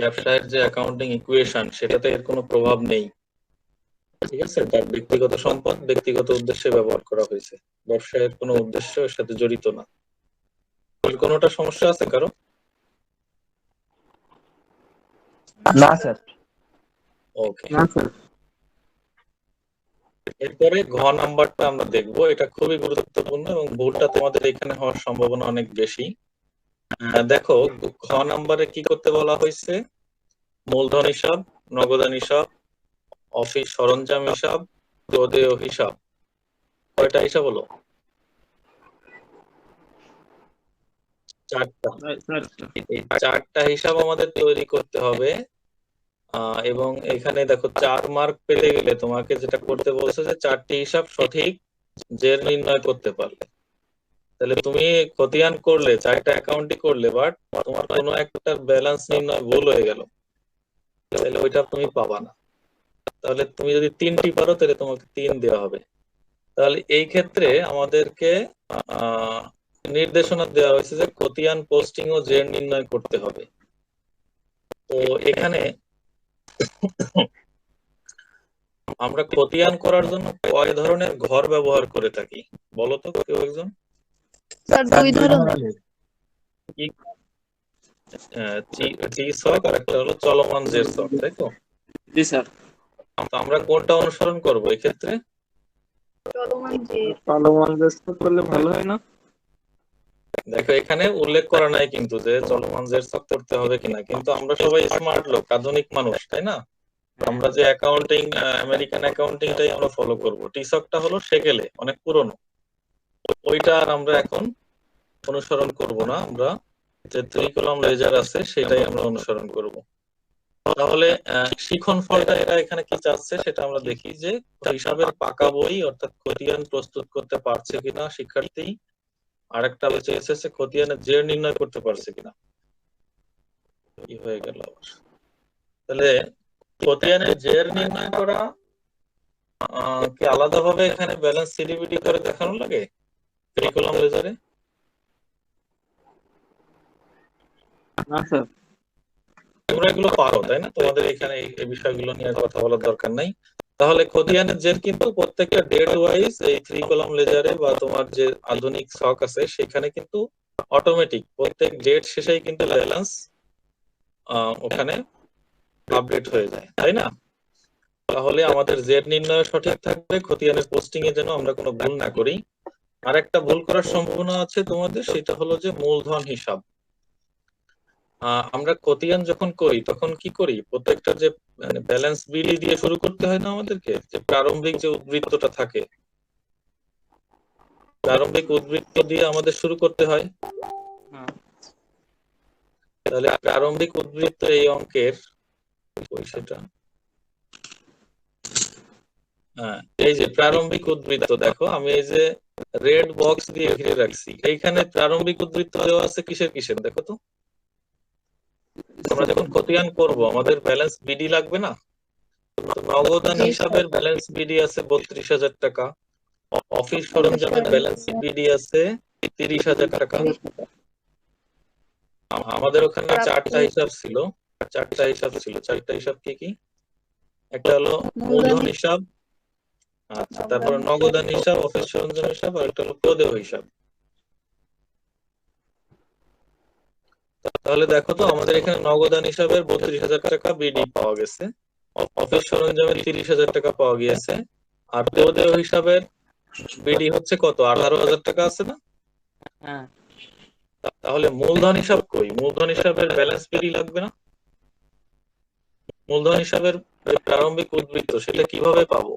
ব্যবসায়ের যে অ্যাকাউন্টিং ইকুয়েশন সেটাতে এর কোনো প্রভাব নেই, ঠিক আছে। তার ব্যক্তিগত সম্পদ ব্যক্তিগত উদ্দেশ্যে ব্যবহার করা হয়েছে, ব্যবসায়ের কোনো উদ্দেশ্য এর সাথে জড়িত না। কোনোটা সমস্যা আছে কারো? না স্যার। ওকে। এরপরে ঘ নাম্বারটা আমরা দেখবো, এটা খুবই গুরুত্বপূর্ণ এবং ভুলটা তোমাদের এখানে হওয়ার সম্ভাবনা অনেক বেশি। দেখো ঘ নাম্বারে কি করতে বলা হয়েছে? মূলধন হিসাব, নগদান হিসাব, অফিস সরঞ্জাম হিসাব, প্রদেয় হিসাব। কয়টা হিসাব হলো? 4টা। এই 4টা হিসাব আমাদের তৈরি করতে হবে। এবং এখানে দেখো 4 মার্ক পেতে গেলে তোমাকে যেটা করতে বলছে যে 4টি হিসাব সঠিক জের নির্ণয় করতে পারলে। তাহলে তুমি খতিয়ান করলে 4টা অ্যাকাউন্টই করলে, বাট তোমার কোনো একটা ব্যালেন্স নির্ণয় ভুল হয়ে গেল, তাহলে ওইটা তুমি পাবা না। তাহলে তুমি যদি 3টি পারো তাহলে তোমাকে 3 দেওয়া হবে। তাহলে এই ক্ষেত্রে আমাদেরকে নির্দেশনা দেওয়া হয়েছে যে খতিয়ান, পোস্টিং ও জের নির্ণয় করতে হবে। তো এখানে আমরা খতিয়ান করার জন্য কয় ধরনের ঘর ব্যবহার করে থাকি বলো তো কেউ একজন? স্যার 2 ধরনের। টি ছক আর একটা হলো চলমান জের ছক, তাই তো? জি স্যার। তো আমরা কোনটা অনুসরণ করব এই ক্ষেত্রে? চলমান জের ছক করলে ভালো হয় না? দেখো এখানে উল্লেখ করা নাই কিন্তু যে চলমান জের ছক করতে হবে কিনা, কিন্তু আমরা সবাই স্মার্ট লোক, আধুনিক মানুষ, তাই না? আমরা যে অ্যাকাউন্টিং, আমেরিকান অ্যাকাউন্টিংটাই আমরা ফলো করব। টি ছকটা হলো সেকেলে, অনেক পুরনো, ওইটা আর আমরা এখন অনুসরণ করব না। আমরা যে 3 কলাম লেজার আছে সেটাই আমরা অনুসরণ করব। তাহলে শিখন ফলটা এরা এখানে কি চাচ্ছে সেটা আমরা দেখি, যে হিসাবের পাকা বই অর্থাৎ খতিয়ান প্রস্তুত করতে পারছে কিনা শিক্ষার্থী, আরেকটা চেয়েছে সে খতিয়ানের জের নির্ণয় করতে পারছে কিনা। কি হয়ে গেল আবার? তাহলে খতিয়ানের জের নির্ণয় করা কি আলাদাভাবে এখানে ব্যালেন্স সিডিবিডি করে দেখানো লাগে 3 কলাম লেজারে? না স্যার। তোমরা এগুলো পারো তাই না? তোমাদের এখানে এই বিষয়গুলো নিয়ে কথা বলার দরকার নাই। তাহলে খতিয়ানের জের কিন্তু প্রত্যেকটা ডেট ওয়াইজ এই 3 কলাম লেজারে বা তোমার যে আধুনিক ছক আছে সেখানে কিন্তু অটোমেটিক প্রত্যেক ডেট শেষেই কিন্তু ব্যালেন্স ওখানে আপডেট হয়ে যায়, তাই না? তাহলে আমাদের জেড নির্ণয় সঠিক থাকবে, খতিয়ানের পোস্টিং এ যেন আমরা কোনো ভুল না করি। আর একটা ভুল করার সম্ভাবনা আছে তোমাদের, সেটা হলো যে মূলধন হিসাব। আমরা খতিয়ান যখন করি তখন কি করি, প্রত্যেকটা যে মানে ব্যালেন্স বিডি দিয়ে শুরু করতে হয় না আমাদেরকে, যে প্রারম্ভিক যে উদ্বৃত্তটা থাকে, প্রারম্ভিক উদ্বৃত্ত দিয়ে আমাদের শুরু করতে হয়। তাহলে প্রারম্ভিক উদ্বৃত্ত এই অঙ্কের সেটা এই যে প্রারম্ভিক উদ্বৃত্ত, দেখো আমি এই যে রেড বক্স দিয়ে ঘিরে রাখছি, এইখানে প্রারম্ভিক উদ্বৃত্ত দেওয়া আছে কিসের কিসের, দেখো তো। আমরা যখন খতিয়ান করব আমাদের ব্যালেন্স বিডি লাগবে না? নগদান হিসাবের ব্যালেন্স বিডি আছে 32,000 টাকা, অফিস সরঞ্জামের ব্যালেন্স বিডি আছে 30,000 টাকা। আমাদের ওখানে চারটা হিসাব ছিল, চারটা হিসাব কি কি? একটা হলো মূলধন হিসাব, আচ্ছা, তারপরে নগদান হিসাব, অফিস সরঞ্জাম হিসাব, আর একটা হলো প্রদেয় হিসাব। তাহলে দেখো তো আমাদের এখানে নগদান হিসাবের 32,000 টাকা বিডি পাওয়া গেছে, অফিস সরঞ্জামের 30,000 টাকা পাওয়া গিয়েছে, আর প্রদেয় হিসাবের বিডি হচ্ছে কত, 18,000 টাকা আছে না? তাহলে মূলধন হিসাব কই? মূলধন হিসাবের ব্যালেন্স বিডি লাগবে না? মূলধন হিসাবের যে প্রারম্ভিক উদ্বৃত্ত সেটা কিভাবে পাবো?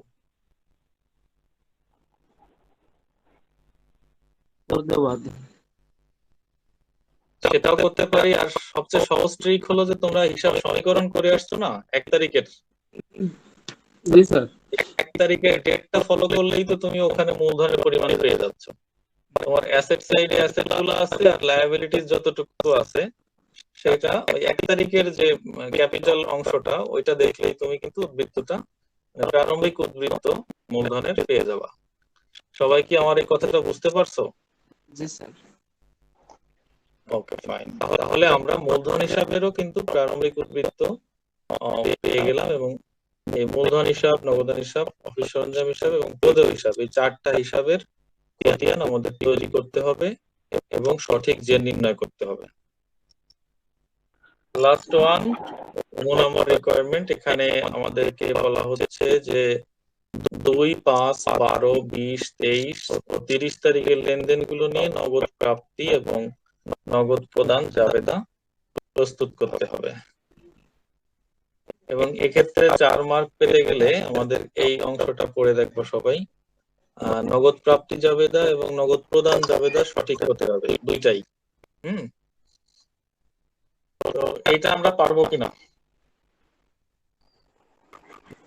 সেটাও করতে পারি, আর সবচেয়ে সহজ ট্রিক হলো যে তোমরা হিসাব সমীকরণ করে আসছো না 1 তারিখের, জি স্যার, 1 তারিখের ডেটটা ফলো করলেই তো তুমি ওখানে মূলধনের পরিমাণ পেয়ে যাচ্ছ। তোমার অ্যাসেট সাইডে অ্যাসেট গুলো আছে, আর লায়াবিলিটিস যতটুকু আছে সেটা ওই 1 তারিখের যে ক্যাপিটাল অংশটা ওইটা দেখলেই তুমি কিন্তু উদ্বৃত্তটা, প্রারম্ভিক উদ্বৃত্ত মূলধনের পেয়ে যাবা। সবাই কি আমার এই কথাটা বুঝতে পারছো? জি স্যার। ওকে ফাইন, তাহলে আমরা মূলধন হিসাবেরও কিন্তু প্রারম্ভিক উদ্বৃত্ত পেয়ে গেলাম, এবং এই মূলধন হিসাব, নগদান হিসাব, অফিস সরঞ্জাম হিসাব এবং প্রদেয় হিসাব, এই চারটা হিসাবের খতিয়ান আমাদের তৈরি করতে হবে এবং সঠিক জের নির্ণয় করতে হবে। লাস্ট ওয়ান, 9 নম্বর রিকোয়ারমেন্ট। এখানে আমাদেরকে বলা হচ্ছে যে 2, 5, 12, 20, 23 ও 30 তারিখের লেনদেন গুলো নিয়ে নগদ প্রাপ্তি এবং নগদ প্রদান জাবেদা প্রস্তুত করতে হবে, এবং এক্ষেত্রে 4 মার্ক পেতে গেলে আমাদের এই অংশটা পড়ে দেখবো সবাই। নগদ প্রাপ্তি জাবেদা এবং নগদ প্রদান জাবেদা সঠিক হতে হবে, দুইটাই। তো এইটা আমরা পারবো কিনা,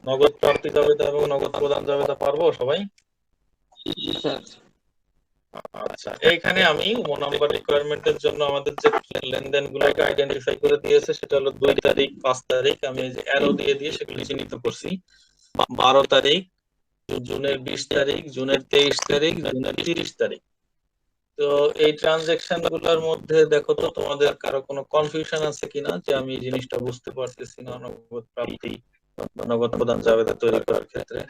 নগদ প্রাপ্তি জাবেদা এবং নগদ প্রদান জাবেদা পারবো সবাই? আচ্ছা, এইখানে আমি 9 নম্বর রিকোয়ারমেন্টের জন্য আমাদের যে লেনদেন গুলোকে আইডেন্টিফাই করে দিয়েছে সেটা হলো 2 তারিখ, 5 তারিখ, আমি এই যে অ্যারো দিয়ে দিয়ে সেগুলি চিহ্নিত করছি। 12 তারিখ, জুনের 20 তারিখ, জুনের 23 তারিখ, জুনের 30 তারিখ। তো এই ট্রানজেকশন গুলোর মধ্যে দেখো তো তোমাদের কারো কোনো কনফিউশন আছে কিনা, যে আমি এই জিনিসটা বুঝতে পারতেছি না নগদ প্রাপ্তি নগদ প্রদান জাবেদা তৈরি করার ক্ষেত্রে।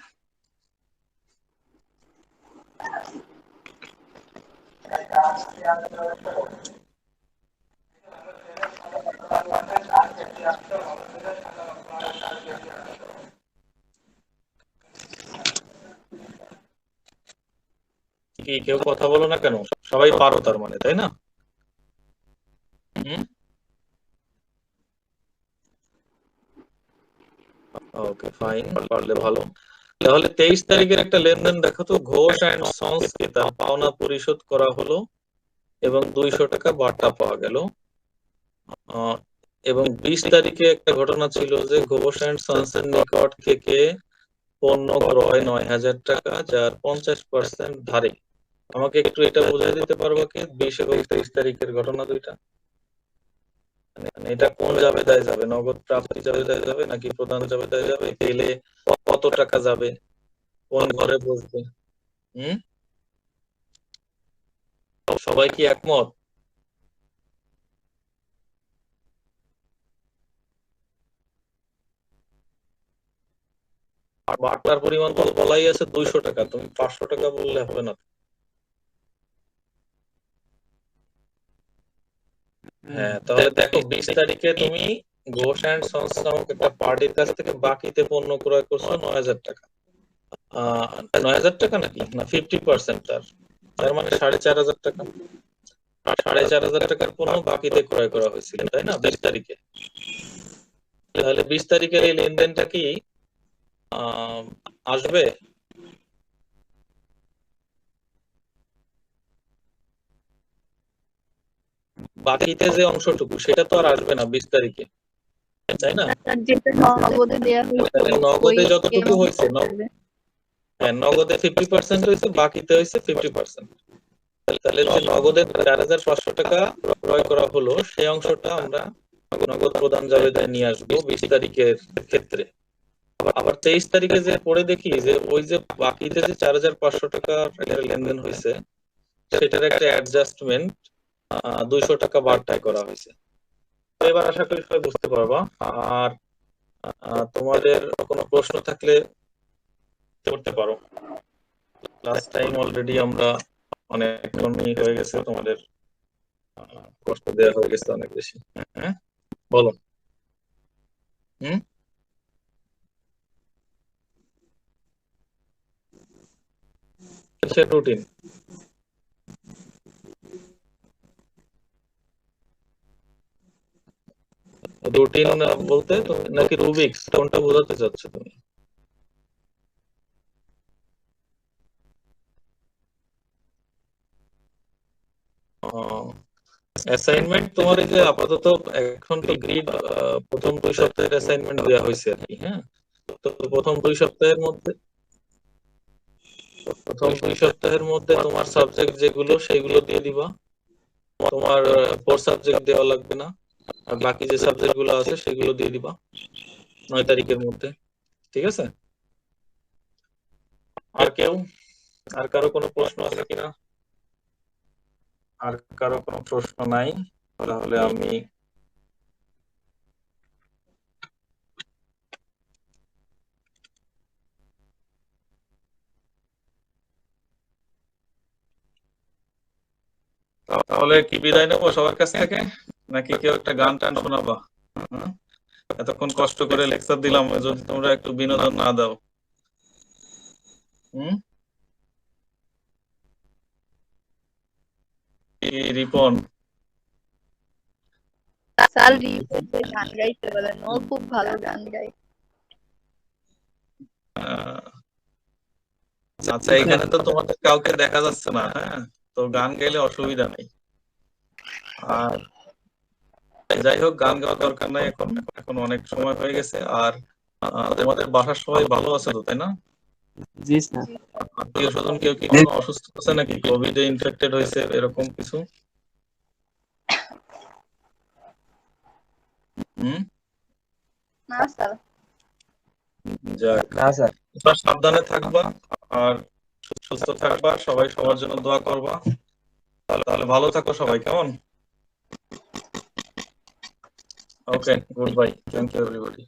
কি কেউ কথা বলো না কেন? সবাই পারো তার মানে, তাই না? ওকে ফাইন, পারলে ভালো। তাহলে 23 তারিখের একটা লেনদেন দেখো তো, ঘোষ এন্ড সন্স কে তার পাওনা পরিশোধ করা হলো এবং 200 টাকা বাটা পাওয়া গেল। এবং 20 তারিখে একটা ঘটনা ছিল যে ঘোষ এন্ড সন্স এর নিকট থেকে পণ্য ক্রয় 9,000 টাকা, যার 50% ধারে। আমাকে একটু এটা বুঝিয়ে দিতে পারবো কি 20 এবং 23 তারিখের ঘটনা দুইটা? মানে এটা কোন জাবেদায় যাবে, নগদ প্রাপ্তি জাবেদায় যাবে নাকি প্রদান জাবেদায় যাবে, গেলে কত টাকা যাবে, কোন ঘরে বসবে? সবাই কি একমত? বাটার পরিমাণ তো বলাই আছে 200 টাকা, তুমি 500 টাকা বললে হবে না? হ্যাঁ, তাহলে দেখো 20 তারিখে তুমি ঘোষ অ্যান্ড সন্স নামক একটা পার্টির কাছ থেকে বাকিতে পণ্য ক্রয় করছো 9,000 টাকা। 9,000 টাকা নাকি না 50% তার মানে 4,500 টাকা। 4,500 টাকার পণ্য বাকিতে ক্রয় করা হয়েছিল, তাই না, 20 তারিখে। তাহলে 20 তারিখের এই লেনদেনটা কি আসবে? বাকিতে যে অংশটুকু সেটা তো আর আসবে না 20 তারিখে, তাই না? আর যেটা নগদে দেয়া হয়েছে তাহলে ওই নগদে যতটুকু amount হয়েছে আসবে। হ্যাঁ, নগদে 50% হয়েছে, বাকিতে হয়েছে 50%। তাহলে যে নগদে 4,500 টাকা ক্রয় করা হলো সেই অংশটা আমরা নগদ প্রদান জাবেদায় নিয়ে আসবো 20 তারিখের ক্ষেত্রে। আবার 23 তারিখে যে পড়ে দেখি যে ওই যে বাকিতে যে 4,500 টাকার লেনদেন হয়েছে সেটার একটা অ্যাডজাস্টমেন্ট 200 টাকা বাড়তায় করা হয়েছে। তো এবার আশা করি সবাই বুঝতে পারবা। আর তোমাদের কোনো প্রশ্ন থাকলে করতে পারো। লাস্ট টাইম অলরেডি আমরা অনেকক্ষণই হয়ে গেছে, তোমাদের কষ্ট দেওয়া হয়ে গেছে অনেক বেশি। হ্যাঁ, বলো। হুম, কিসের রুটিন? রুটিন বলতে তুমি নাকি রুবিক্স, কোনটা বোঝাতে চাচ্ছ তুমি? অ্যাসাইনমেন্ট তোমার এই যে আপাতত এখন তো গ্রিড প্রথম 2 সপ্তাহের অ্যাসাইনমেন্ট দেওয়া হয়েছে আর কি। হ্যাঁ, তো প্রথম 2 সপ্তাহের মধ্যে তোমার সাবজেক্ট যেগুলো সেগুলো দিয়ে দিবা। তোমার 4 সাবজেক্ট দেওয়া লাগবে না, আর বাকি যে সাবজেক্ট গুলো আছে সেগুলো দিয়ে দিবা 9 তারিখের মধ্যে। ঠিক আছে? আর কারো কোনো প্রশ্ন আছে কিনা? আর কারো কোনো প্রশ্ন নাই? তাহলে আমি তাহলে কি বিদায় নেবো সবার কাছ থেকে, নাকি কেউ একটা গান টান শোনাবা? হুম? এতক্ষণ কষ্ট করে লেকচার দিলাম, যদি তোমরা একটু বিনোদন না দাও। হুম, কি রিপন? স্যার রিপোর্টে গান গাইতে বলেন, ও খুব ভালো গান গায়। আচ্ছা, এখানে তো তোমাদের কাউকে দেখা যাচ্ছে না। হ্যাঁ, তো গান গাইলে অসুবিধা নেই। আর যাই হোক, গান গাওয়ার দরকার নাই, এখন এখন অনেক সময় হয়ে গেছে। আর তোমাদের বাসার সবাই ভালো আছে তো, তাই না? জি স্যার। আত্মীয় স্বজন কেউ কি কোনো অসুস্থ আছে নাকি, কোভিড এ ইনফেক্টেড হয়েছে এরকম কিছু? হুম, না স্যার। যাক, না স্যার। তোমরা সাবধানে থাকবা আর সুস্থ থাকবা, সবাই সবার জন্য দোয়া করবা। তাহলে ভালো থাকো সবাই, কেমন? Okay, good bye, thank you everybody.